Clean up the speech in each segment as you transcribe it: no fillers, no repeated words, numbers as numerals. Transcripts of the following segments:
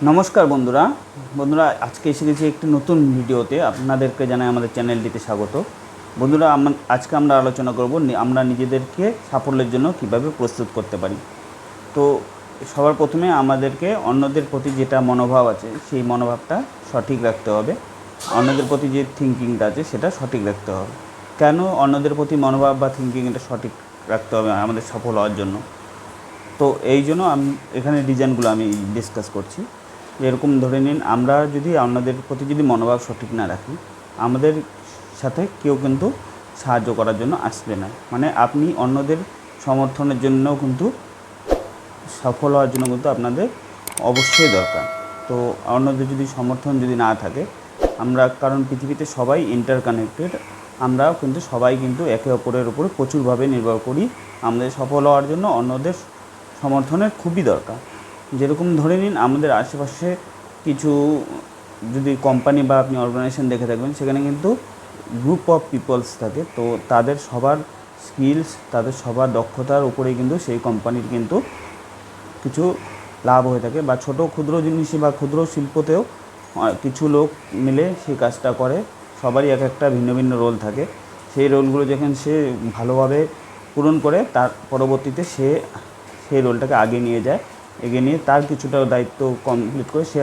নমস্কার বন্ধুরা আজকে এসে গেছি একটি নতুন ভিডিওতে। আপনাদেরকে জানাই আমাদের চ্যানেলটিতে স্বাগত। বন্ধুরা আজকে আমরা আলোচনা করব আমরা নিজেদেরকে সাফল্যের জন্য কিভাবে প্রস্তুত করতে পারি। তো সবার প্রথমে আমাদেরকে অন্যদের প্রতি যেটা মনোভাব আছে সেই মনোভাবটা সঠিক রাখতে হবে। অন্যদের প্রতি যে থিঙ্কিংটা আছে সেটা সঠিক রাখতে হবে। কেন অন্যদের প্রতি মনোভাব বা থিঙ্কিংটা সঠিক রাখতে হবে আমাদের সফল হওয়ার জন্য? তো এই জন্য আমি এখানে ডিজাইনগুলো আমি ডিসকাস করছি। এরকম ধরে নিন, আমরা যদি অন্যদের প্রতি যদি মনোভাব সঠিক না রাখি, আমাদের সাথে কেউ কিন্তু সাহায্য করার জন্য আসবে না। মানে আপনি অন্যদের সমর্থনের জন্য কিন্তু সফল হওয়ার জন্য কিন্তু আপনাদের অবশ্যই দরকার। তো অন্যদের যদি সমর্থন যদি না থাকে, আমরা কারণ পৃথিবীতে সবাই ইন্টারকানেক্টেড, আমরা কিন্তু সবাই কিন্তু একে অপরের উপরে প্রচুরভাবে নির্ভর করি। আমাদের সফল হওয়ার জন্য অন্যদের সমর্থনের খুবই দরকার। যেরকম ধরে নিন, আমাদের আশেপাশে কিছু যদি কোম্পানি বা আপনি অর্গানাইজেশন দেখে থাকবেন, সেখানে কিন্তু গ্রুপ অফ পিপলস থাকে। তো তাদের সবার স্কিলস, তাদের সবার দক্ষতার উপরেই কিন্তু সেই কোম্পানির কিন্তু কিছু লাভ হয়ে থাকে। বা ছোট ক্ষুদ্র জিনিসে বা ক্ষুদ্র শিল্পতেও কিছু লোক মিলে সেই কাজটা করে। সবারই এক একটা ভিন্ন ভিন্ন রোল থাকে। সেই রোলগুলো যখন সে ভালোভাবে পূরণ করে, তার পরবর্তীতে সেই রোলটাকে এগিয়ে নিয়ে তার কিছুটা দায়িত্ব কমপ্লিট করে সে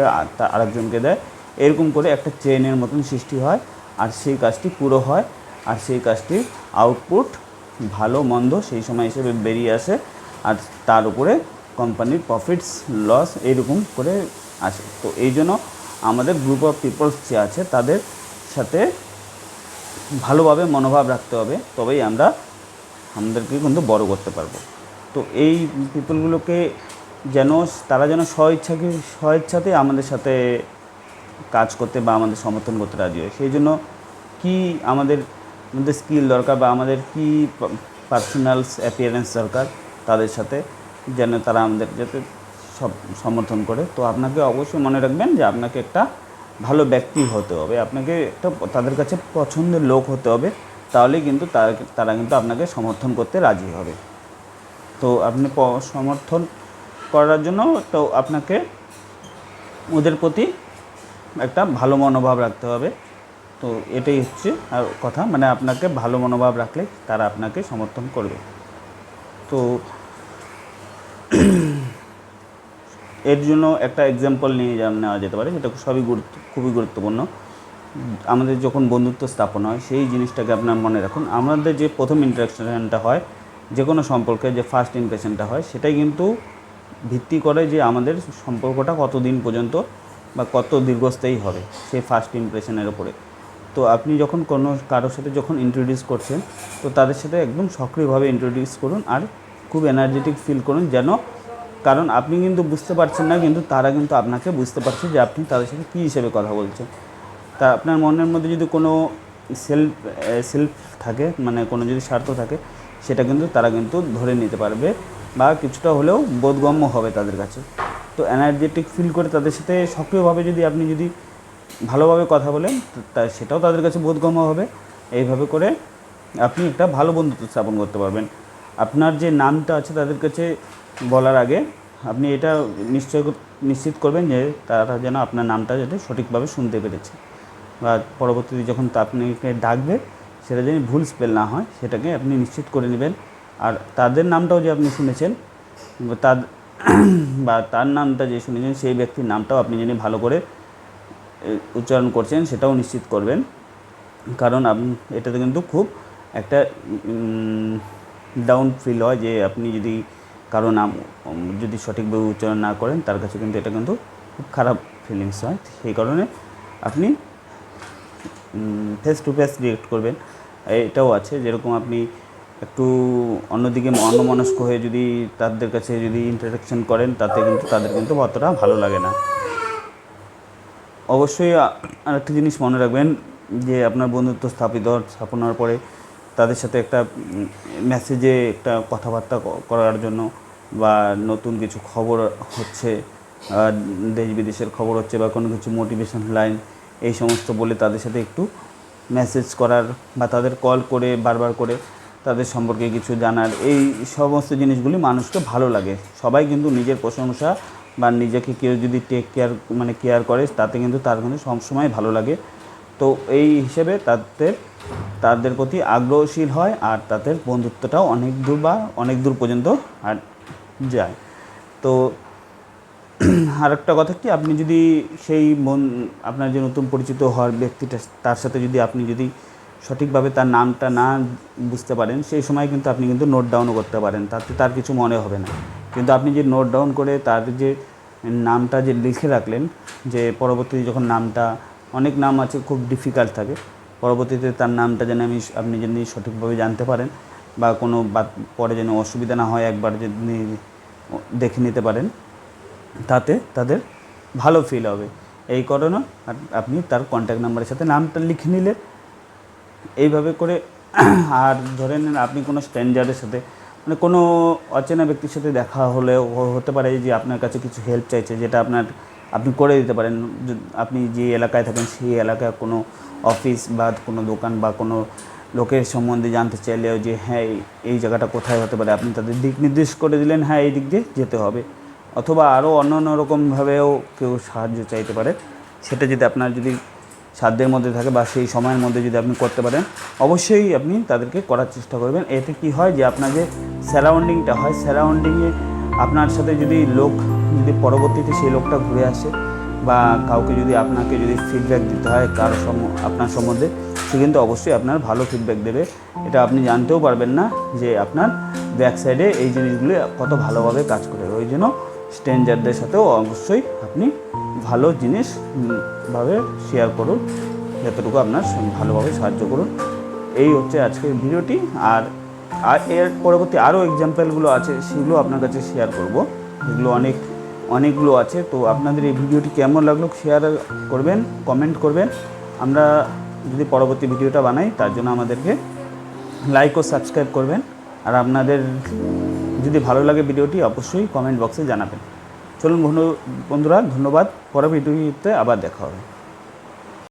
আরেকজনকে দেয়। এরকম করে একটা চেইনের মতন সৃষ্টি হয়, আর সেই কাজটি পুরো হয়, আর সেই কাজটির আউটপুট ভালো মন্দ সেই সময় হিসেবে বেরিয়ে আসে। আর তার উপরে কোম্পানির প্রফিটস লস এইরকম করে আসে। তো এই জন্য আমাদের গ্রুপ অফ পিপলস যে আছে তাদের সাথে ভালোভাবে মনোভাব রাখতে হবে, তবেই আমরা আমাদেরকে কিন্তু বড় করতে পারবো। তো এই পিপলগুলোকে তারা যেন স্বইচ্ছাতেই আমাদের সাথে কাজ করতে বা আমাদের সমর্থন করতে রাজি হয়। সেই জন্য কি আমাদের স্কিল দরকার বা আমাদের কি পার্সোনালস অ্যাপিয়ারেন্স দরকার তাদের সাথে, যেন তারা আমাদের যাতে সব সমর্থন করে। তো আপনাকে অবশ্যই মনে রাখবেন যে আপনাকে একটা ভালো ব্যক্তি হতে হবে, আপনাকে একটা তাদের কাছে পছন্দের লোক হতে হবে। তাহলেই কিন্তু তারা কিন্তু আপনাকে সমর্থন করতে রাজি হবে। তো আপনি সমর্থন করার জন্য তো আপনাকে ওদের প্রতি একটা ভালো মনোভাব রাখতে হবে। তো এটাই হচ্ছে কথা, মানে আপনাকে ভালো মনোভাব রাখলে তারা আপনাকে সমর্থন করবে। তো এর জন্য একটা এক্সাম্পল নেওয়া যেতে পারে, যেটা খুবই গুরুত্বপূর্ণ। আমাদের যখন বন্ধুত্ব স্থাপন হয়, সেই জিনিসটাকে আপনার মনে রাখুন। আমাদের যে প্রথম ইন্টারাকশনটা হয় যে কোনো সম্পর্কে, যে ফার্স্ট ইমপ্রেশনটা হয়, সেটাই কিন্তু ভিত্তি করে যে আমাদের সম্পর্কটা কতদিন পর্যন্ত বা কত দীর্ঘস্থায়ী হবে সেই ফার্স্ট ইমপ্রেশনের ওপরে। তো আপনি যখন কারোর সাথে যখন ইন্ট্রোডিউস করছেন, তো তাদের সাথে একদম সক্রিয়ভাবে ইন্ট্রোডিউস করুন, আর খুব এনার্জেটিক ফিল করুন। কারণ আপনি কিন্তু বুঝতে পারছেন না, কিন্তু তারা কিন্তু আপনাকে বুঝতে পারছে যে আপনি তাদের সাথে কী হিসেবে কথা বলছেন। তা আপনার মনের মধ্যে যদি কোনো সেলফ থাকে, মানে কোনো যদি স্বার্থ থাকে, সেটা কিন্তু তারা কিন্তু ধরে নিতে পারবে বা কিছুটা হলেও বোধগম্য হবে তাদের কাছে। তো এনার্জেটিক ফিল করে তাদের সাথে সক্রিয়ভাবে আপনি যদি ভালোভাবে কথা বলেন, সেটাও তাদের কাছে বোধগম্য হবে। এইভাবে করে আপনি একটা ভালো বন্ধুত্ব স্থাপন করতে পারবেন। আপনার যে নামটা আছে তাদের কাছে বলার আগে আপনি এটা নিশ্চিত করবেন যে তারা যেন আপনার নামটা যাতে সঠিকভাবে শুনতে পেরেছে, বা পরবর্তীতে যখন আপনাকে ডাকবে সেটা যেন ভুল স্পেল না হয়, সেটাকে আপনি নিশ্চিত করে নেবেন। আর তাদের নামটাও যে আপনি শুনেছেন বা তার নামটা যে শুনেছেন, সেই ব্যক্তির নামটাও আপনি যিনি ভালো করে উচ্চারণ করছেন সেটাও নিশ্চিত করবেন। কারণ এটাতে কিন্তু খুব একটা ডাউন ফিল হয় যে আপনি যদি কারো নাম যদি সঠিকভাবে উচ্চারণ না করেন, তার কাছে কিন্তু এটা কিন্তু খুব খারাপ ফিলিংস হয়। সেই কারণে আপনি ফেস টু ফেস রিয়েক্ট করবেন। এটাও আছে, যেরকম আপনি একটু অন্যদিকে অন্যমনস্ক হয়ে যদি তাদের কাছে যদি ইন্টারাকশন করেন, তাতে কিন্তু তাদের কিন্তু অতটা ভালো লাগে না। অবশ্যই আরেকটা জিনিস মনে রাখবেন যে আপনার বন্ধুত্ব স্থাপনার পরে তাদের সাথে একটা মেসেজে একটা কথাবার্তা করার জন্য, বা নতুন কিছু খবর হচ্ছে, দেশ বিদেশের খবর হচ্ছে, বা কোনো কিছু মোটিভেশন লাইন, এই সমস্ত বলে তাদের সাথে একটু মেসেজ করার বা তাদের কল করে বারবার করে তাদের সম্পর্কে কিছু জানার, এই সমস্ত জিনিসগুলি মানুষকে ভালো লাগে। সবাই কিন্তু নিজের প্রশংসা বা নিজেকে কেউ যদি টেক কেয়ার মানে কেয়ার করে তাতে কিন্তু তার কিন্তু সবসময় ভালো লাগে। তো এই হিসেবে তাদের প্রতি আগ্রহশীল হয় আর তাদের বন্ধুত্বটাও অনেক দূর পর্যন্ত আর যায়। তো আরেকটা কথা কি, আপনি যদি সেই আপনার যে নতুন পরিচিত হওয়ার ব্যক্তিটা তার সাথে যদি আপনি যদি সঠিকভাবে তার নামটা না বুঝতে পারেন, সেই সময় কিন্তু আপনি কিন্তু নোট ডাউনও করতে পারেন, তাতে তার কিছু মনে হবে না। কিন্তু আপনি যে নোট ডাউন করে তার যে নামটা যে লিখে রাখলেন, যে পরবর্তীতে যখন নামটা, অনেক নাম আছে খুব ডিফিকাল্ট থাকে, পরবর্তীতে তার নামটা যেন আপনি যেন সঠিকভাবে জানতে পারেন বা কোনো পরে যেন অসুবিধা না হয়, একবার যদি দেখে নিতে পারেন, তাতে তাদের ভালো ফিল হবে। এই কারণে আপনি তার কন্ট্যাক্ট নাম্বারের সাথে নামটা লিখে নিলে এইভাবে করে। আর ধরে নেন আপনি কোনো স্ট্রেঞ্জারের সাথে মানে কোনো অচেনা ব্যক্তির সাথে দেখা হলেও হতে পারে যে আপনার কাছে কিছু হেল্প চাইছে, যেটা আপনি করে দিতে পারেন। আপনি যে এলাকায় থাকেন সেই এলাকায় কোনো অফিস বা কোনো দোকান বা কোনো লোকের সম্বন্ধে জানতে চাইলেও যে হ্যাঁ এই জায়গাটা কোথায় হতে পারে, আপনি তাদের দিক নির্দেশ করে দিলেন, হ্যাঁ এই দিক দিয়ে যেতে হবে। অথবা আরও অন্য রকমভাবেও কেউ সাহায্য চাইতে পারে, সেটা যদি আপনার যদি সাধ্যের মধ্যে থাকে বা সেই সময়ের মধ্যে যদি আপনি করতে পারেন, অবশ্যই আপনি তাদেরকে করার চেষ্টা করবেন। এতে কি হয় যে আপনার যে সারাউন্ডিংটা হয়, সারাউন্ডিংয়ে আপনার সাথে যদি পরবর্তীতে সেই লোকটা ঘুরে আসে বা কাউকে যদি আপনাকে যদি ফিডব্যাক দিতে হয় আপনার সম্বন্ধে, সে কিন্তু অবশ্যই আপনার ভালো ফিডব্যাক দেবে। এটা আপনি জানতেও পারবেন না যে আপনার ব্যাক সাইডে এই জিনিসগুলি কত ভালোভাবে কাজ করে। ওই জন্য স্ট্রেঞ্জারদের সাথেও অবশ্যই আপনি ভালো জিনিসভাবে শেয়ার করুন, যতটুকু আপনার ভালোভাবে সাহায্য করুন। এই হচ্ছে আজকের ভিডিওটি। আর এর পরবর্তী আরও এক্সাম্পলগুলো আছে, সেগুলো আপনার কাছে শেয়ার করব, এগুলো অনেকগুলো আছে। তো আপনাদের এই ভিডিওটি কেমন লাগলো শেয়ার করবেন, কমেন্ট করবেন। আমরা যদি পরবর্তী ভিডিওটা বানাই তার জন্য আমাদেরকে লাইক ও সাবস্ক্রাইব করবেন। আর আপনাদের যদি ভালো লাগে ভিডিওটি অবশ্যই কমেন্ট বক্সে জানাবেন। চলুন বন্ধুরা, ধন্যবাদ। পরের ভিডিওতে আবার দেখা হবে।